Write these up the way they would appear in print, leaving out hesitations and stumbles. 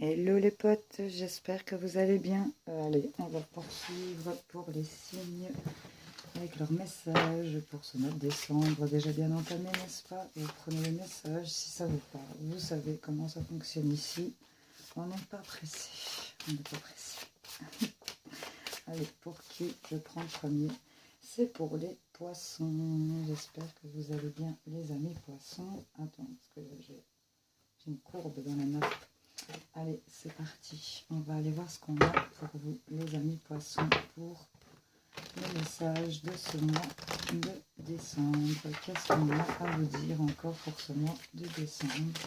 Hello les potes, j'espère que vous allez bien. Allez, on va poursuivre pour les signes avec leur message pour ce mois de décembre. Déjà bien entamé, n'est-ce pas? Vous prenez le message si ça vous parle. Vous savez comment ça fonctionne ici. On n'est pas pressé. On n'est pas pressé. Allez, pour qui je prends le premier? C'est pour les poissons. J'espère que vous allez bien, les amis poissons. Attends, parce que j'ai une courbe dans la nappe. Allez, c'est parti. On va aller voir ce qu'on a pour vous, les amis poissons, pour le message de ce mois de décembre. Qu'est-ce qu'on a à vous dire encore pour ce mois de décembre,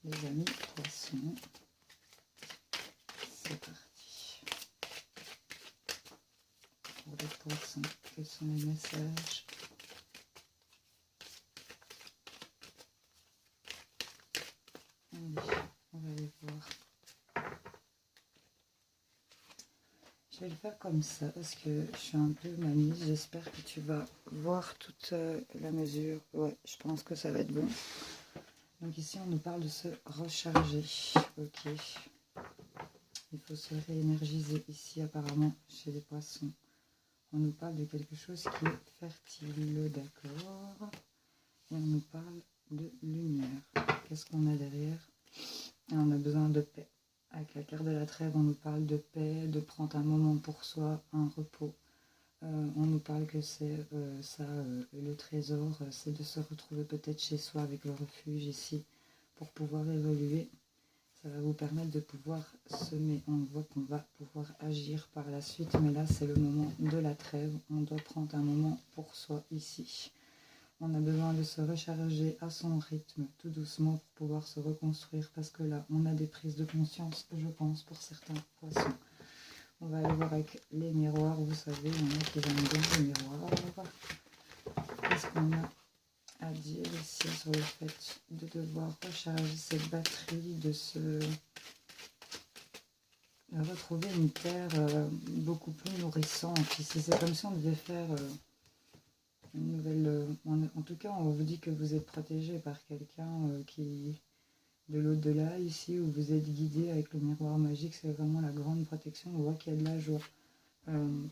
les amis poissons? C'est parti. Pour les poissons, quels sont les messages? Allez, on va les voir. Je vais le faire comme ça parce que je suis un peu mamise. J'espère que tu vas voir toute la mesure. Ouais, je pense que ça va être bon. Donc ici, on nous parle de se recharger. Ok. Il faut se réénergiser ici apparemment chez les poissons. On nous parle de quelque chose qui est fertile, d'accord. Et on nous parle de lumière. Qu'est-ce qu'on a derrière? On a besoin de paix. Avec la carte de la trêve, on nous parle de paix, de prendre un moment pour soi, un repos. On nous parle que c'est le trésor, c'est de se retrouver peut-être chez soi avec le refuge ici pour pouvoir évoluer. Ça va vous permettre de pouvoir semer. On voit qu'on va pouvoir agir par la suite, mais là c'est le moment de la trêve. On doit prendre un moment pour soi ici. On a besoin de se recharger à son rythme, tout doucement, pour pouvoir se reconstruire, parce que là, on a des prises de conscience, je pense, pour certains poissons. On va aller voir avec les miroirs, vous savez, il y en a qui aiment bien les miroirs. Qu'est-ce qu'on a à dire ici sur le fait de devoir recharger cette batterie, de retrouver une terre beaucoup plus nourrissante. Ici, c'est comme si on devait faire... une nouvelle, en tout cas, on vous dit que vous êtes protégé par quelqu'un qui de l'au-delà ici, où vous êtes guidé avec le miroir magique. C'est vraiment la grande protection. On voit qu'il y a de la joie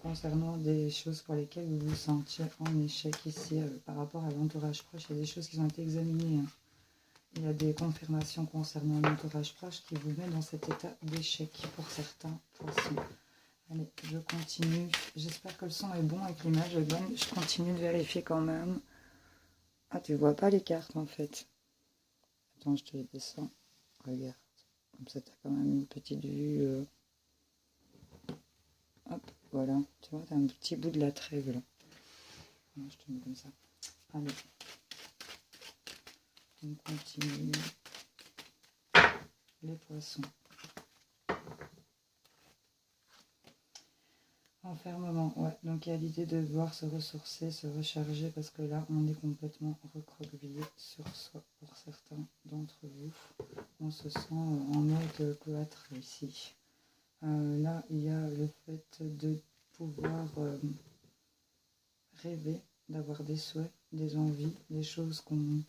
concernant des choses pour lesquelles vous vous sentiez en échec ici par rapport à l'entourage proche. Il y a des choses qui ont été examinées. Hein. Il y a des confirmations concernant l'entourage proche qui vous met dans cet état d'échec pour certains poissons. Allez, je continue. J'espère que le son est bon et que l'image est bonne. Je continue de vérifier quand même. Ah, tu vois pas les cartes en fait. Attends, je te les descends. Regarde. Comme ça, tu as quand même une petite vue. Hop, voilà. Tu vois, tu as un petit bout de la trêve là. Je te mets comme ça. Allez. On continue. Les poissons. Enfermement, ouais. Donc il y a l'idée de devoir se ressourcer, se recharger, parce que là, on est complètement recroquevillé sur soi pour certains d'entre vous. On se sent en mode cloître ici. Là, il y a le fait de pouvoir rêver, d'avoir des souhaits, des envies, des choses qu'on...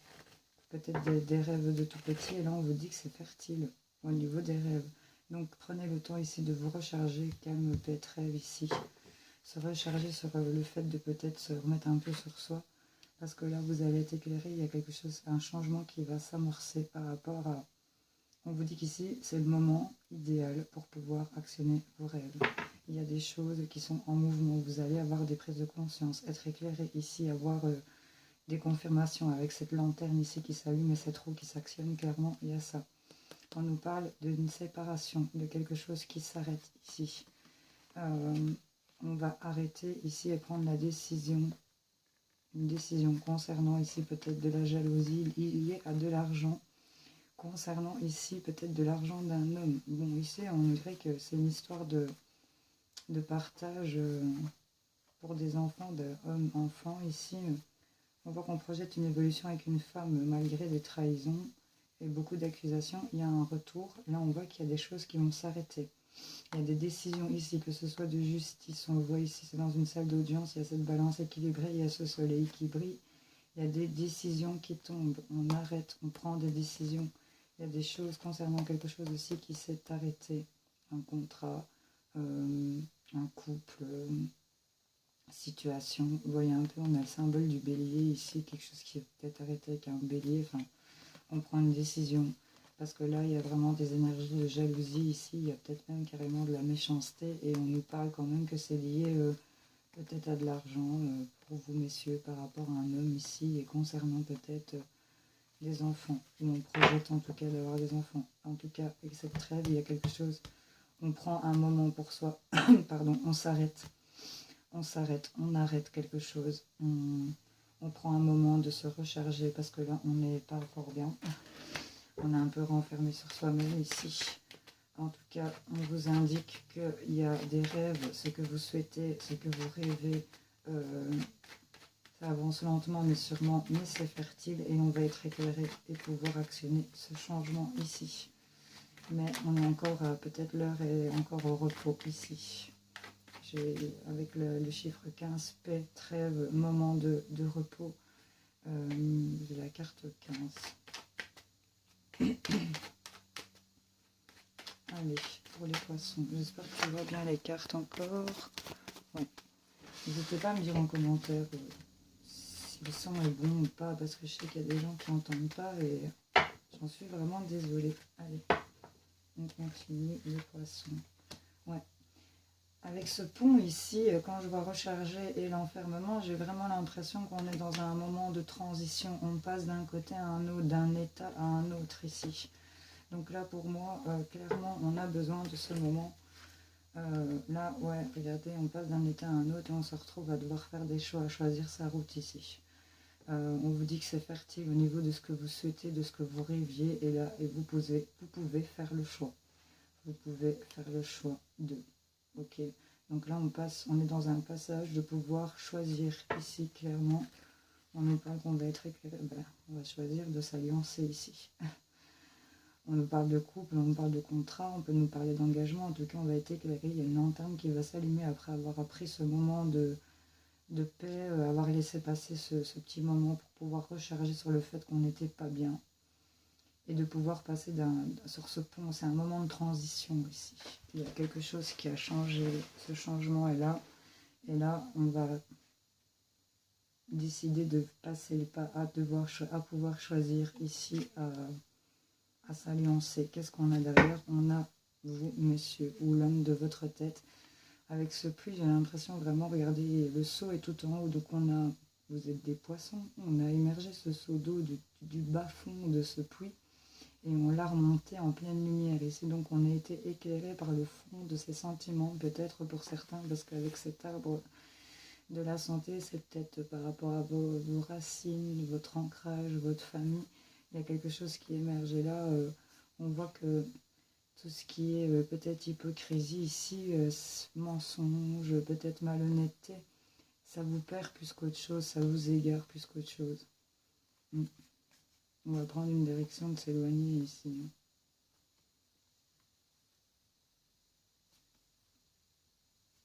Peut-être des rêves de tout petit. Et là, on vous dit que c'est fertile au niveau des rêves. Donc prenez le temps ici de vous recharger, calme, paix, trêve ici. Se recharger sur le fait de peut-être se remettre un peu sur soi. Parce que là, vous allez être éclairé, il y a quelque chose, un changement qui va s'amorcer par rapport à... On vous dit qu'ici, c'est le moment idéal pour pouvoir actionner vos rêves. Il y a des choses qui sont en mouvement, vous allez avoir des prises de conscience, être éclairé ici, avoir des confirmations avec cette lanterne ici qui s'allume et cette roue qui s'actionne, clairement, il y a ça. On nous parle d'une séparation, de quelque chose qui s'arrête ici. On va arrêter ici et prendre la décision, une décision concernant ici peut-être de la jalousie liée à de l'argent, concernant ici peut-être de l'argent d'un homme. Bon, ici on dirait que c'est une histoire de partage pour des enfants, d'hommes-enfants. Ici, on voit qu'on projette une évolution avec une femme malgré des trahisons et beaucoup d'accusations. Il y a un retour. Là, on voit qu'il y a des choses qui vont s'arrêter. Il y a des décisions ici, que ce soit de justice. On le voit ici, c'est dans une salle d'audience. Il y a cette balance équilibrée, il y a ce soleil qui brille. Il y a des décisions qui tombent. On arrête, on prend des décisions Il y a des choses concernant quelque chose aussi qui s'est arrêté. Un contrat, un couple, situation. Vous voyez un peu, on a le symbole du bélier ici, quelque chose qui est peut-être arrêté avec un bélier. Enfin, on prend une décision. Parce que là, il y a vraiment des énergies de jalousie ici. Il y a peut-être même carrément de la méchanceté. Et on nous parle quand même que c'est lié peut-être à de l'argent pour vous, messieurs, par rapport à un homme ici. Et concernant peut-être des enfants. Ou on projette en tout cas d'avoir des enfants. En tout cas, avec cette trêve, il y a quelque chose. On prend un moment pour soi. Pardon, on s'arrête. On arrête quelque chose. On prend un moment de se recharger parce que là, on n'est pas fort bien. On est un peu renfermé sur soi-même ici. En tout cas, on vous indique qu'il y a des rêves, ce que vous souhaitez, ce que vous rêvez. Ça avance lentement mais sûrement, mais c'est fertile et on va être éclairé et pouvoir actionner ce changement ici. Mais on est encore, peut-être l'heure est encore au repos ici. Avec le chiffre 15, paix, trêve, moment de repos. J'ai la carte 15. Allez, pour les poissons. J'espère que tu vois bien les cartes encore. Ouais. N'hésitez pas à me dire en commentaire si le son est bon ou pas, parce que je sais qu'il y a des gens qui n'entendent pas et j'en suis vraiment désolée. Allez, on continue les poissons. Ouais. Avec ce pont ici, quand je vois recharger et l'enfermement, j'ai vraiment l'impression qu'on est dans un moment de transition. On passe d'un côté à un autre, d'un état à un autre ici. Donc là, pour moi, clairement, on a besoin de ce moment. Là, ouais, regardez, on passe d'un état à un autre et on se retrouve à devoir faire des choix, à choisir sa route ici. On vous dit que c'est fertile au niveau de ce que vous souhaitez, de ce que vous rêviez. Et là, et vous pouvez faire le choix. Vous pouvez faire le choix de... Ok, donc là on est dans un passage de pouvoir choisir ici clairement. On nous parle qu'on va être éclairé, ben, on va choisir de s'alliancer ici. On nous parle de couple, on nous parle de contrat, on peut nous parler d'engagement, en tout cas on va être éclairé. Il y a une lanterne qui va s'allumer après avoir appris ce moment de paix, avoir laissé passer ce petit moment pour pouvoir recharger sur le fait qu'on n'était pas bien. Et de pouvoir passer sur ce pont, c'est un moment de transition ici. Il y a quelque chose qui a changé, ce changement est là. Et là, on va décider de passer le pas à pouvoir choisir ici, à s'alliancer. Qu'est-ce qu'on a derrière? On a vous, monsieur, ou l'homme de votre tête. Avec ce puits, j'ai l'impression vraiment, regardez, le seau est tout en haut, donc vous êtes des poissons. On a émergé ce seau d'eau du bas-fond de ce puits. Et on l'a remonté en pleine lumière. Ici, donc, on a été éclairé par le fond de ses sentiments, peut-être pour certains, parce qu'avec cet arbre de la santé, c'est peut-être par rapport à vos racines, votre ancrage, votre famille. Il y a quelque chose qui émerge. Et là, on voit que tout ce qui est peut-être hypocrisie ici, mensonge, peut-être malhonnêteté, ça vous perd plus qu'autre chose, ça vous égare plus qu'autre chose. On va prendre une direction de s'éloigner ici.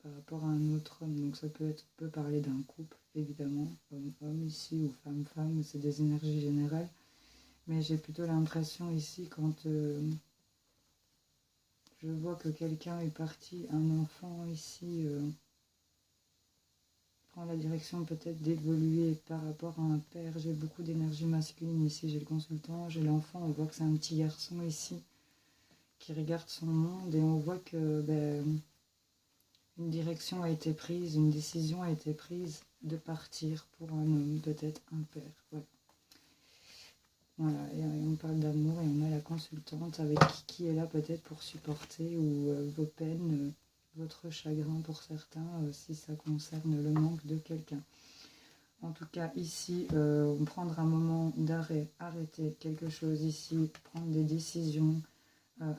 Par rapport à un autre homme, donc ça peut parler d'un couple, évidemment, homme-homme ici, ou femme-femme, c'est des énergies générales. Mais j'ai plutôt l'impression ici, quand je vois que quelqu'un est parti, un enfant ici, prend la direction peut-être d'évoluer par rapport à un père. J'ai beaucoup d'énergie masculine ici, j'ai le consultant, j'ai l'enfant, on voit que c'est un petit garçon ici qui regarde son monde et on voit que une direction a été prise, une décision a été prise de partir pour un homme, peut-être un père. Ouais. Voilà, et on parle d'amour et on a la consultante avec qui est là peut-être pour supporter ou vos peines, votre chagrin pour certains, si ça concerne le manque de quelqu'un. En tout cas, ici, prendre un moment d'arrêt, arrêter quelque chose ici, prendre des décisions,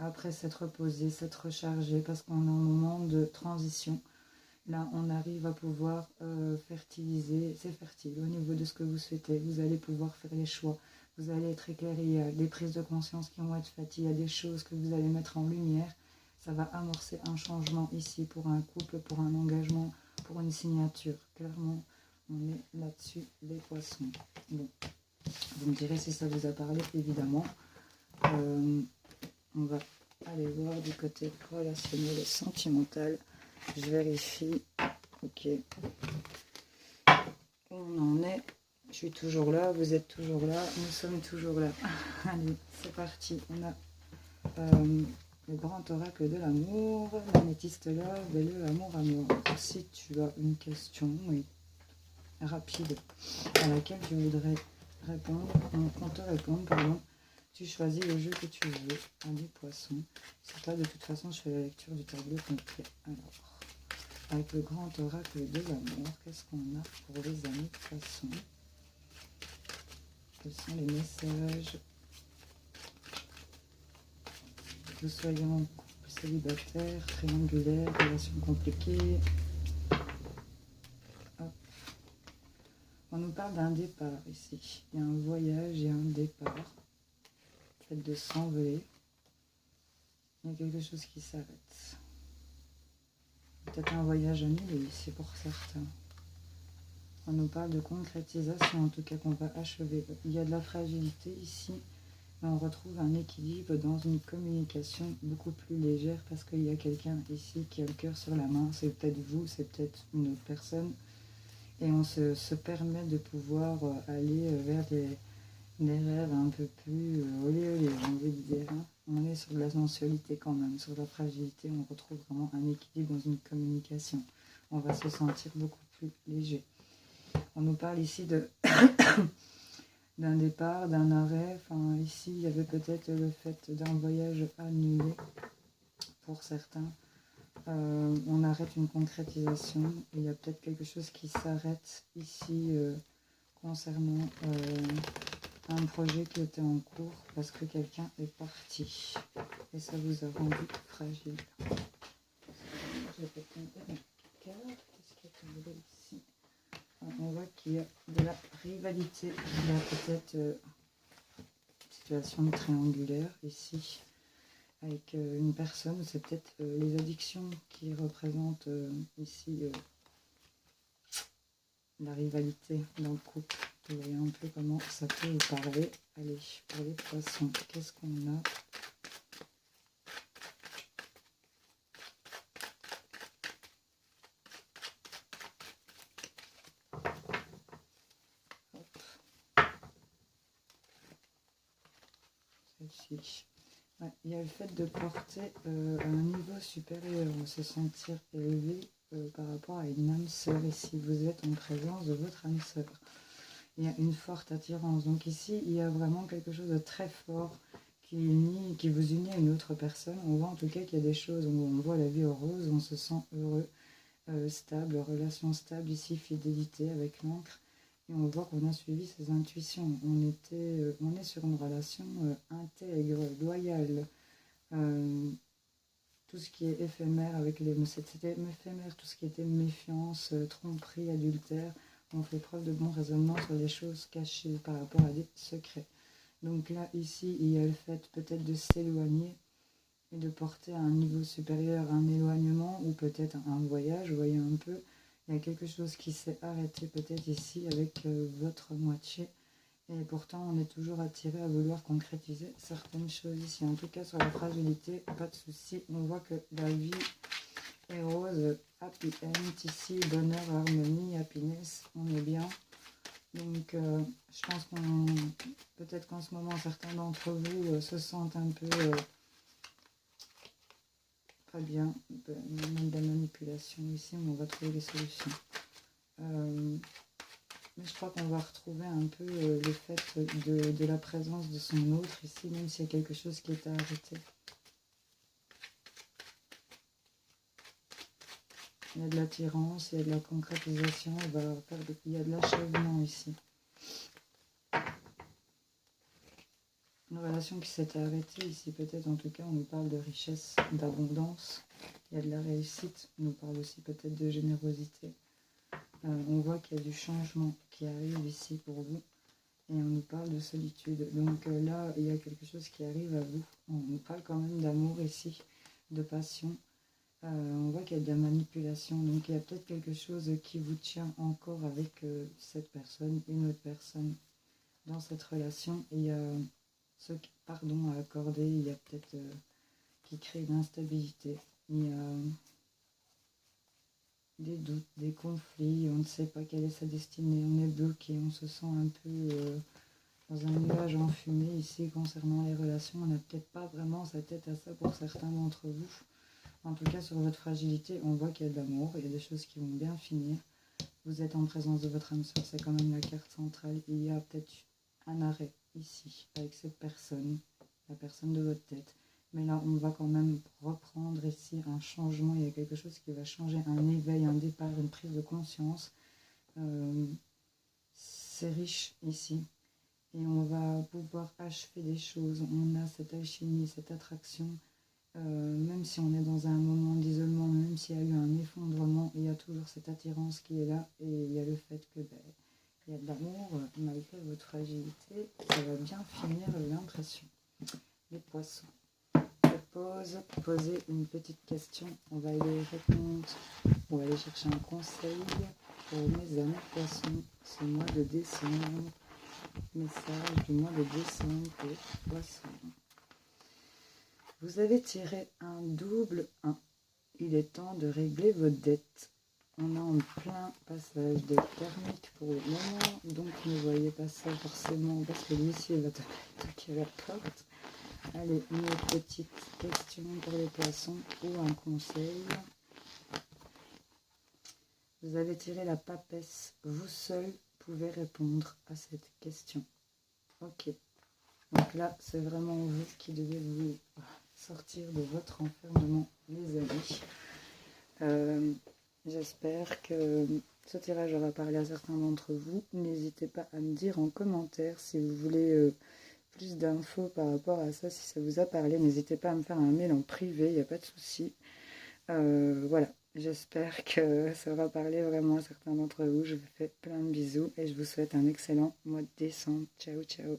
après s'être reposé, s'être rechargé, parce qu'on est en moment de transition. Là, on arrive à pouvoir fertiliser, c'est fertile au niveau de ce que vous souhaitez. Vous allez pouvoir faire les choix, vous allez être éclairé, il y a des prises de conscience qui vont être faites, il y a des choses que vous allez mettre en lumière. Ça va amorcer un changement ici pour un couple, pour un engagement, pour une signature. Clairement, on est là-dessus, les poissons. Bon, vous me direz si ça vous a parlé, évidemment. On va aller voir du côté relationnel et sentimental. Je vérifie. Ok. On en est. Je suis toujours là, vous êtes toujours là, nous sommes toujours là. Allez, c'est parti. On a le grand oracle de l'amour, l'améthyste love et le amour. Si tu as une question rapide à laquelle tu voudrais répondre, qu'on te réponde, pardon, tu choisis le jeu que tu veux. Allez, poisson. C'est pas de toute façon, je fais la lecture du tableau complet. Alors, avec le grand oracle de l'amour, qu'est-ce qu'on a pour les amis de poisson? Quels sont les messages? Que vous soyez en couple, célibataire, triangulaire, relation compliquée. Hop. On nous parle d'un départ ici. Il y a un voyage et un départ. Le fait de s'envoler. Il y a quelque chose qui s'arrête. Peut-être un voyage annulé ici pour certains. On nous parle de concrétisation, en tout cas qu'on va achever. Il y a de la fragilité ici, mais on retrouve un équilibre dans une communication beaucoup plus légère parce qu'il y a quelqu'un ici qui a le cœur sur la main. C'est peut-être vous, c'est peut-être une autre personne. Et on se permet de pouvoir aller vers des rêves un peu plus olé olé, j'ai envie de dire. Hein. On est sur de la sensualité quand même, sur de la fragilité. On retrouve vraiment un équilibre dans une communication. On va se sentir beaucoup plus léger. On nous parle ici de d'un départ, d'un arrêt. Enfin, ici, il y avait peut-être le fait d'un voyage annulé pour certains. On arrête une concrétisation. Il y a peut-être quelque chose qui s'arrête ici concernant un projet qui était en cours parce que quelqu'un est parti. Et ça vous a rendu fragile. Je vais tomber ma carte. Qu'est-ce qui est tombé ici? On voit qu'il y a de la rivalité. Il y a peut-être une situation triangulaire ici avec une personne. C'est peut-être les addictions qui représentent ici la rivalité dans le couple. Vous voyez un peu comment ça peut vous parler. Allez, pour les poissons, qu'est-ce qu'on a? Celle-ci. Ouais, il y a le fait de porter à un niveau supérieur, se sentir élevé par rapport à une âme sœur. Et si vous êtes en présence de votre âme sœur, il y a une forte attirance. Donc ici, il y a vraiment quelque chose de très fort qui vous unit à une autre personne. On voit en tout cas qu'il y a des choses où on voit la vie heureuse, on se sent heureux, stable, relation stable. Ici, fidélité avec l'encre. Et on voit qu'on a suivi ses intuitions. On est sur une relation intègre, loyale. Tout ce qui est éphémère avec les mots, c'était éphémère, tout ce qui était méfiance, tromperie, adultère. On fait preuve de bon raisonnement sur les choses cachées par rapport à des secrets. Donc là, ici, il y a le fait peut-être de s'éloigner et de porter à un niveau supérieur un éloignement ou peut-être un voyage. Vous voyez un peu. Il y a quelque chose qui s'est arrêté peut-être ici avec votre moitié. Et pourtant, on est toujours attiré à vouloir concrétiser certaines choses ici. En tout cas, sur la fragilité, pas de souci. On voit que la vie est rose, happy end ici, bonheur, harmonie, happiness, on est bien. Donc, je pense peut-être qu'en ce moment, certains d'entre vous se sentent un peu pas bien, même de la manipulation ici, mais on va trouver des solutions. Mais je crois qu'on va retrouver un peu le fait de la présence de son autre ici, même s'il y a quelque chose qui est arrêté. Il y a de l'attirance, il y a de la concrétisation, il y a de l'achèvement ici. Une relation qui s'est arrêtée ici, peut-être, en tout cas, on nous parle de richesse, d'abondance. Il y a de la réussite, on nous parle aussi peut-être de générosité. On voit qu'il y a du changement qui arrive ici pour vous. Et on nous parle de solitude. Donc là, il y a quelque chose qui arrive à vous. On nous parle quand même d'amour ici, de passion. On voit qu'il y a de la manipulation. Donc il y a peut-être quelque chose qui vous tient encore avec cette personne, une autre personne dans cette relation. Et il y a ce pardon à accorder, il y a peut-être qui crée une instabilité. Il y a des doutes, des conflits, on ne sait pas quelle est sa destinée, on est bloqué, on se sent un peu dans un nuage enfumé ici concernant les relations. On n'a peut-être pas vraiment sa tête à ça pour certains d'entre vous. En tout cas, sur votre fragilité, on voit qu'il y a de l'amour, il y a des choses qui vont bien finir. Vous êtes en présence de votre âme sœur, c'est quand même la carte centrale. Il y a peut-être un arrêt ici, avec cette personne, la personne de votre tête. Mais là, on va quand même reprendre ici un changement. Il y a quelque chose qui va changer, un éveil, un départ, une prise de conscience. C'est riche ici. Et on va pouvoir achever des choses. On a cette alchimie, cette attraction. Même si on est dans un moment d'isolement, même s'il y a eu un effondrement, il y a toujours cette attirance qui est là. Et il y a le fait que il y a de l'amour, malgré votre fragilité. Ça va bien finir, j'ai l'impression. Les poissons. Je poser une petite question. On va aller répondre. On va aller chercher un conseil pour mes amis poissons. Ce mois de décembre. Message du mois de décembre pour poissons. Vous avez tiré un double 1. Il est temps de régler vos dettes. On est en plein passage de karmique pour le moment, donc ne voyez pas ça forcément parce que l'huissier va toquer à la porte. Allez, une petite question pour les poissons ou un conseil. Vous avez tiré la papesse. Vous seul pouvez répondre à cette question. Ok. Donc là, c'est vraiment vous qui devez vous sortir de votre enfermement, les amis. J'espère que ce tirage aura parlé à certains d'entre vous. N'hésitez pas à me dire en commentaire si vous voulez plus d'infos par rapport à ça, si ça vous a parlé. N'hésitez pas à me faire un mail en privé, il n'y a pas de souci. Voilà, j'espère que ça aura parlé vraiment à certains d'entre vous. Je vous fais plein de bisous et je vous souhaite un excellent mois de décembre. Ciao, ciao.